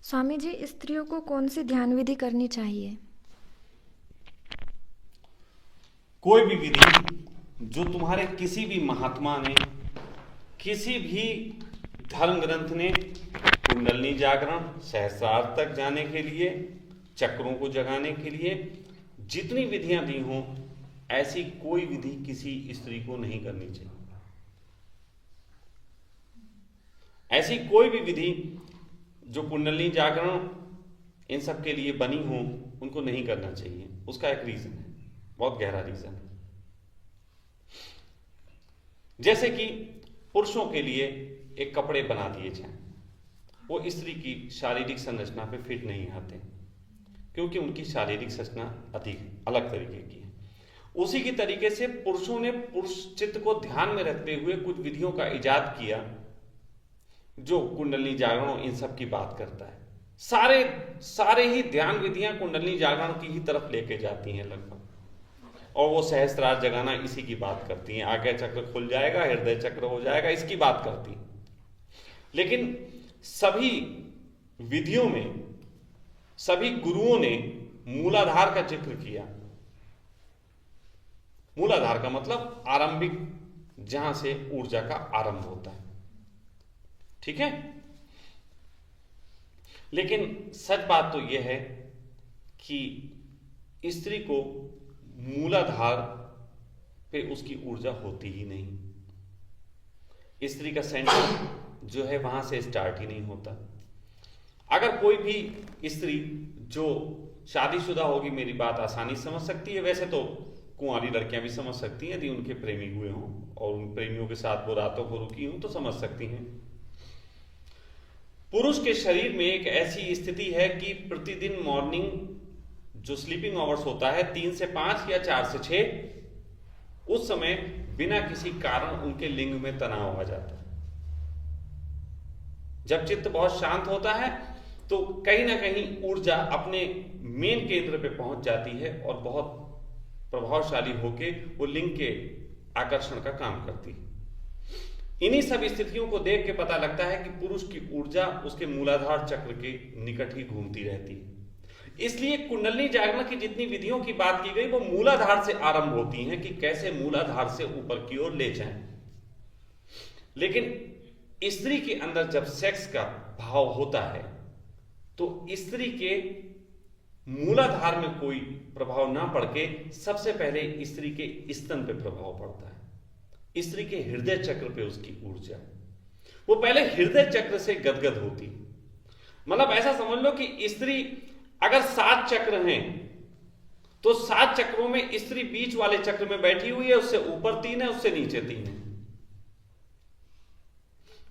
स्वामी जी, स्त्रियों को कौन सी ध्यान विधि करनी चाहिए? कोई भी विधि जो तुम्हारे किसी भी महात्मा ने, किसी भी धर्म ग्रंथ ने कुंडलनी जागरण, सहस्रार्थ तक जाने के लिए, चक्रों को जगाने के लिए जितनी विधियां दी हों, ऐसी कोई विधि किसी स्त्री को नहीं करनी चाहिए। ऐसी कोई भी विधि जो कुंडलनी जागरण इन सब के लिए बनी हो, उनको नहीं करना चाहिए। उसका एक रीजन है, बहुत गहरा रीजन है। जैसे कि पुरुषों के लिए एक कपड़े बना दिए जाएं, वो स्त्री की शारीरिक संरचना पे फिट नहीं आते, क्योंकि उनकी शारीरिक संरचना अधिक अलग तरीके की है। उसी की तरीके से पुरुषों ने पुरुष चित्त को ध्यान में रखते हुए कुछ विधियों का इजाद किया, जो कुंडली जागरण इन सब की बात करता है। सारे सारे ही ध्यान विधियां कुंडली जागरण की ही तरफ लेके जाती हैं लगभग, और वो सहस्त्रार जगाना इसी की बात करती हैं। आज्ञा चक्र खुल जाएगा, हृदय चक्र हो जाएगा, इसकी बात करती हैं। लेकिन सभी विधियों में सभी गुरुओं ने मूलाधार का जिक्र किया। मूलाधार का मतलब आरंभिक, जहां से ऊर्जा का आरंभ होता है, ठीक है। लेकिन सच बात तो यह है कि स्त्री को मूलाधार पे उसकी ऊर्जा होती ही नहीं। स्त्री का सेंटर जो है वहां से स्टार्ट ही नहीं होता। अगर कोई भी स्त्री जो शादीशुदा होगी, मेरी बात आसानी से समझ सकती है। वैसे तो कुंवारी लड़कियां भी समझ सकती हैं, यदि उनके प्रेमी हुए हों और उन प्रेमियों के साथ वो रातों को रुकी हों तो समझ सकती हैं। पुरुष के शरीर में एक ऐसी स्थिति है कि प्रतिदिन मॉर्निंग जो स्लीपिंग आवर्स होता है 3 से 5 या 4 से 6, उस समय बिना किसी कारण उनके लिंग में तनाव आ जाता है। जब चित्त बहुत शांत होता है तो कहीं ना कहीं ऊर्जा अपने मेन केंद्र पे पहुंच जाती है और बहुत प्रभावशाली होके वो लिंग के आकर्षण का काम करती है। इन्हीं सब स्थितियों को देख के पता लगता है कि पुरुष की ऊर्जा उसके मूलाधार चक्र के निकट ही घूमती रहती है। इसलिए कुंडली जागरण की जितनी विधियों की बात की गई वो मूलाधार से आरंभ होती हैं कि कैसे मूलाधार से ऊपर की ओर ले जाएं। लेकिन स्त्री के अंदर जब सेक्स का भाव होता है तो स्त्री के मूलाधार में कोई प्रभाव ना पड़ के सबसे पहले स्त्री के स्तन पे प्रभाव पड़ता है, स्त्री के हृदय चक्र पे उसकी ऊर्जा। वो पहले हृदय चक्र से गदगद होती है। मतलब ऐसा समझ लो कि स्त्री अगर 7 चक्र हैं तो 7 चक्रों में स्त्री बीच वाले चक्र में बैठी हुई है, उससे ऊपर 3 है, उससे नीचे 3 है।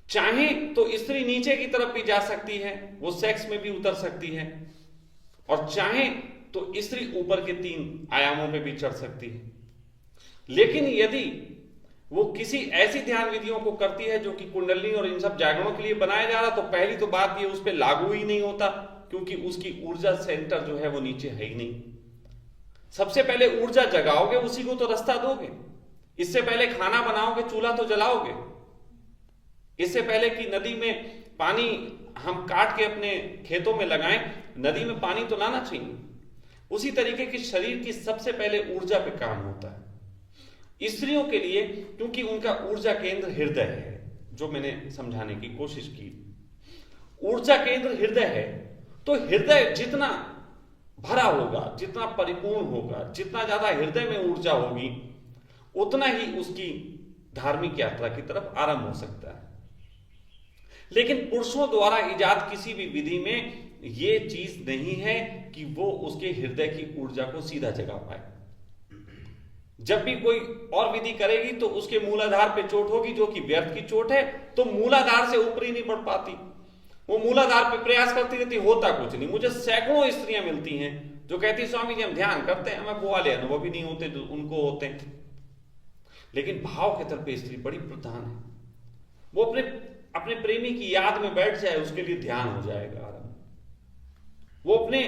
चाहे तो स्त्री नीचे की तरफ भी जा सकती है, वो सेक्स में भी उतर सकती है, और चाहे तो स्त्री ऊपर के 3 आयामों पे भी चढ़ सकती है। लेकिन यदि वो किसी ऐसी ध्यान विधियों को करती है जो कि कुंडली और इन सब जागरणों के लिए बनाया जा रहा, तो पहली तो बात ये उस पर लागू ही नहीं होता, क्योंकि उसकी ऊर्जा सेंटर जो है वो नीचे है ही नहीं। सबसे पहले ऊर्जा जगाओगे, उसी को तो रास्ता दोगे। इससे पहले खाना बनाओगे, चूल्हा तो जलाओगे। इससे पहले कि नदी में पानी हम काट के अपने खेतों में लगाएं, नदी में पानी तो लाना चाहिए। उसी तरीके की शरीर की सबसे पहले ऊर्जा पे काम होता है। स्त्रियों के लिए क्योंकि उनका ऊर्जा केंद्र हृदय है, जो मैंने समझाने की कोशिश की, ऊर्जा केंद्र हृदय है, तो हृदय जितना भरा होगा, जितना परिपूर्ण होगा, जितना ज्यादा हृदय में ऊर्जा होगी, उतना ही उसकी धार्मिक यात्रा की तरफ आरंभ हो सकता है। लेकिन पुरुषों द्वारा इजाद किसी भी विधि में यह चीज नहीं है कि वो उसके हृदय की ऊर्जा को सीधा जगा पाए। जब भी कोई और विधि करेगी तो उसके मूलाधार पे चोट होगी, जो कि व्यर्थ की चोट है, तो मूलाधार से ऊपर ही नहीं बढ़ पाती। वो मूलाधार पे प्रयास करती रहती, होता कुछ नहीं। मुझे सैकड़ों स्त्रियां मिलती हैं जो कहती स्वामी जी हम ध्यान करते हैं, हमें वो वाले अनुभव भी नहीं होते जो उनको होते हैं। लेकिन भाव के तल पे स्त्री बड़ी प्रधान है। वो अपने अपने प्रेमी की याद में बैठ जाए, उसके लिए ध्यान हो जाएगा आरंभ। वो अपने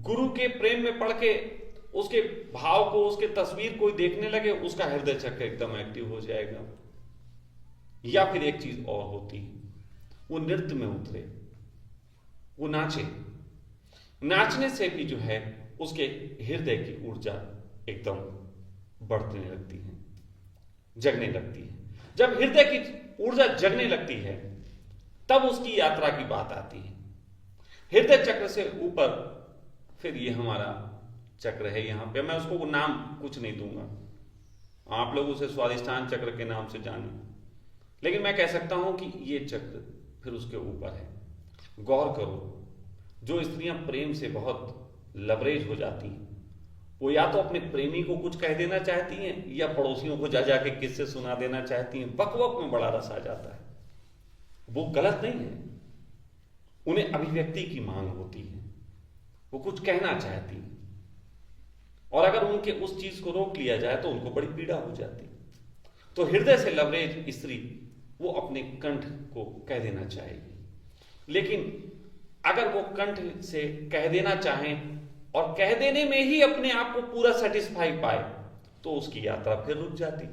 गुरु के प्रेम में पड़ के उसके भाव को, उसके तस्वीर को देखने लगे, उसका हृदय चक्र एकदम एक्टिव हो जाएगा। या फिर एक चीज और होती है, वो नृत्य में उतरे, वो नाचे। नाचने से भी जो है उसके हृदय की ऊर्जा एकदम बढ़ने लगती है, जगने लगती है। जब हृदय की ऊर्जा जगने लगती है तब उसकी यात्रा की बात आती है। हृदय चक्र से ऊपर फिर ये हमारा चक्र है, यहां पे मैं उसको नाम कुछ नहीं दूंगा, आप लोग उसे स्वादिष्ठान चक्र के नाम से जाने, लेकिन मैं कह सकता हूं कि ये चक्र फिर उसके ऊपर है। गौर करो, जो स्त्रियां प्रेम से बहुत लवरेज हो जाती हैं वो या तो अपने प्रेमी को कुछ कह देना चाहती हैं या पड़ोसियों को जा जाके किस्से सुना देना चाहती हैं। बक बक में बड़ा रस आ जाता है। वो गलत नहीं है, उन्हें अभिव्यक्ति की मांग होती है, वो कुछ कहना चाहती हैं और अगर उनके उस चीज को रोक लिया जाए तो उनको बड़ी पीड़ा हो जाती है। तो हृदय से लवरेज स्त्री वो अपने कंठ को कह देना चाहेगी, लेकिन अगर वो कंठ से कह देना चाहें और कह देने में ही अपने आप को पूरा सेटिस्फाई पाए तो उसकी यात्रा फिर रुक जाती।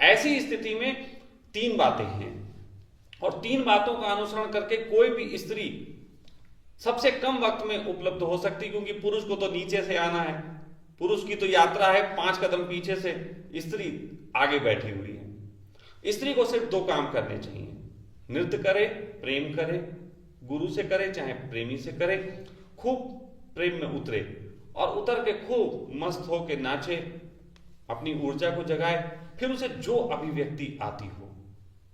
ऐसी स्थिति में 3 बातें हैं और 3 बातों का अनुसरण करके कोई भी स्त्री सबसे कम वक्त में उपलब्ध हो सकती, क्योंकि पुरुष को तो नीचे से आना है, पुरुष की तो यात्रा है 5 कदम पीछे से, स्त्री आगे बैठी हुई है। स्त्री को सिर्फ 2 काम करने चाहिए, नृत्य करे, प्रेम करे, गुरु से करे चाहे प्रेमी से करे, खूब प्रेम में उतरे और उतर के खूब मस्त हो के नाचे, अपनी ऊर्जा को जगाए, फिर उसे जो अभिव्यक्ति आती हो,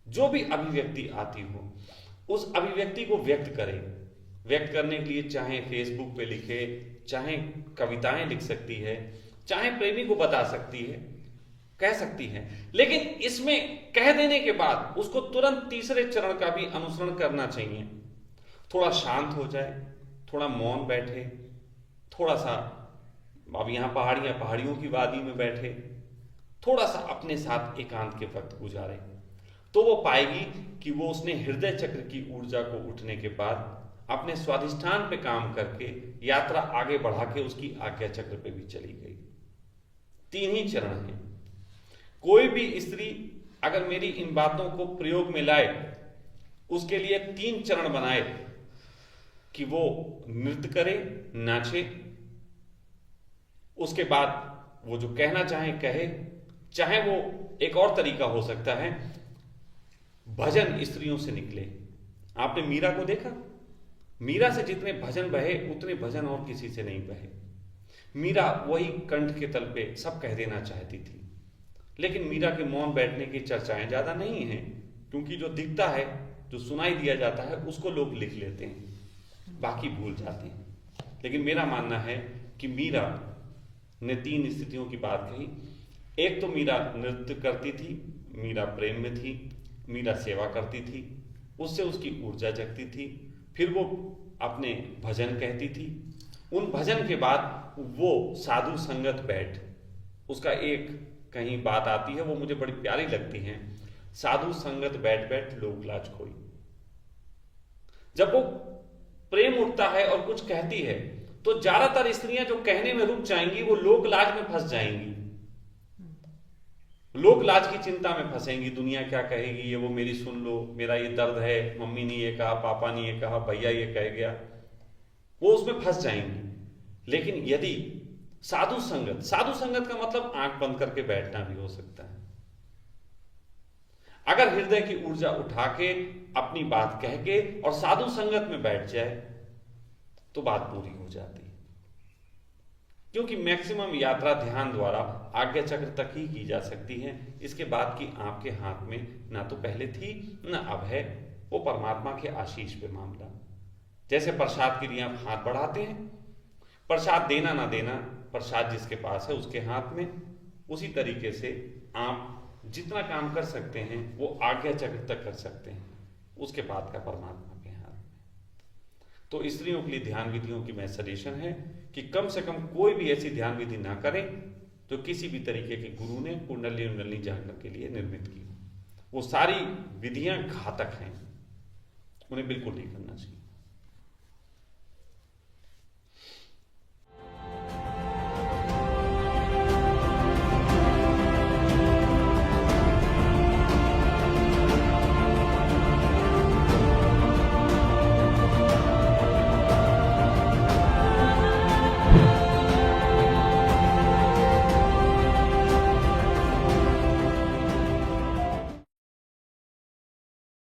जो भी अभिव्यक्ति आती हो उस अभिव्यक्ति को व्यक्त करे। व्यक्त करने के लिए चाहे फेसबुक पे लिखे, चाहे कविताएं लिख सकती है, चाहे प्रेमी को बता सकती है, कह सकती है, लेकिन इसमें कह देने के बाद उसको तुरंत तीसरे चरण का भी अनुसरण करना चाहिए। थोड़ा शांत हो जाए, थोड़ा मौन बैठे, थोड़ा सा, अब यहां पहाड़ियों की वादी में बैठे, थोड़ा सा अपने साथ एकांत के वक्त गुजारे, तो वो पाएगी कि वो उसने हृदय चक्र की ऊर्जा को उठने के बाद अपने स्वाधिष्ठान पे काम करके यात्रा आगे बढ़ा के उसकी आज्ञा चक्र पे भी चली गई। 3 ही चरण हैं। कोई भी स्त्री अगर मेरी इन बातों को प्रयोग में लाए, उसके लिए 3 चरण बनाए कि वो नृत्य करे, नाचे, उसके बाद वो जो कहना चाहे कहे, चाहे वो एक और तरीका हो सकता है भजन स्त्रियों से निकले। आपने मीरा को देखा, मीरा से जितने भजन बहे उतने भजन और किसी से नहीं बहे। मीरा वही कंठ के तल पे सब कह देना चाहती थी, लेकिन मीरा के मौन बैठने की चर्चाएं ज्यादा नहीं हैं, क्योंकि जो दिखता है, जो सुनाई दिया जाता है उसको लोग लिख लेते हैं, बाकी भूल जाते हैं। लेकिन मेरा मानना है कि मीरा ने 3 स्थितियों की बात कही। एक तो मीरा नृत्य करती थी, मीरा प्रेम में थी, मीरा सेवा करती थी, उससे उसकी ऊर्जा जगती थी। फिर वो अपने भजन कहती थी, उन भजन के बाद वो साधु संगत बैठ, उसका एक कहीं बात आती है वो मुझे बड़ी प्यारी लगती है, साधु संगत बैठ बैठ लोक लाज खोई। जब वो प्रेम उठता है और कुछ कहती है तो ज्यादातर स्त्रियां जो कहने में रुक जाएंगी वो लोक लाज में फंस जाएंगी, लोक लाज की चिंता में फंसेंगी। दुनिया क्या कहेगी, ये वो मेरी सुन लो, मेरा ये दर्द है, मम्मी ने ये कहा, पापा ने ये कहा, भैया ये कह गया, वो उसमें फंस जाएंगी। लेकिन यदि साधु संगत का मतलब आंख बंद करके बैठना भी हो सकता है। अगर हृदय की ऊर्जा उठा के अपनी बात कह के और साधु संगत में बैठ जाए तो बात पूरी हो जाती है, क्योंकि मैक्सिमम यात्रा ध्यान द्वारा आज्ञा चक्र तक ही की जा सकती है। इसके बाद की आपके हाथ में ना तो पहले थी ना अब है, वो परमात्मा के आशीष पे मामला। जैसे प्रसाद के लिए आप हाथ बढ़ाते हैं, प्रसाद देना ना देना प्रसाद जिसके पास है उसके हाथ में, उसी तरीके से आप जितना काम कर सकते हैं वो आज्ञा चक्र तक कर सकते हैं, उसके बाद का परमात्मा के हाथ में। तो स्त्रियों के लिए ध्यान विधियों की मैं सजेशन है कि कम से कम कोई भी ऐसी ध्यान विधि ना करें जो किसी भी तरीके के गुरु ने कुंडली जागरण के लिए निर्मित की। वो सारी विधियां घातक हैं, उन्हें बिल्कुल नहीं करना चाहिए।